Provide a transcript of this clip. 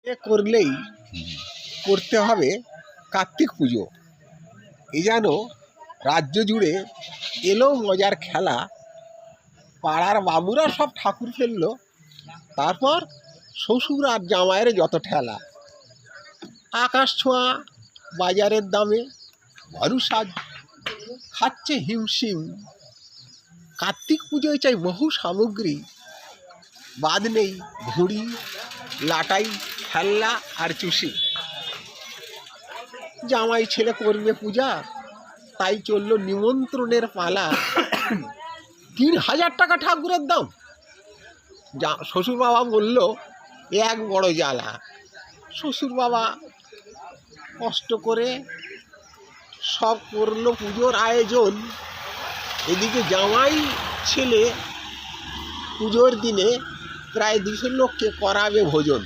এ করলেই করতে হবে কার্তিক পুজো। এ যেন রাজ্য জুড়ে এলো মজার খেলা। পাড়ার বাবুরা সব ঠাকুর ফেললো, তারপর শ্বশুর আর জামাইয়ের যত ঠেলা। আকাশ ছোঁয়া বাজারের দামে ভরসা খাচ্ছে হিমশিম। কার্তিক পুজোয় চাই বহু সামগ্রী, বাদ নেই ঘুড়ি, লাটাই, খেলনা আর চুষি। জামাই ছেলে করবে পূজা, তাই চললো নিমন্ত্রণের পালা। ৩,০০০ টাকা ঠাকুরের দাম। শ্বশুর বাবা বলল এক বড় জ্বালা। শ্বশুর বাবা কষ্ট করে সব করলো পুজোর আয়োজন। এদিকে জামাই ছেলে পুজোর দিনে প্রায় ২০০ লোককে করাবে ভোজন।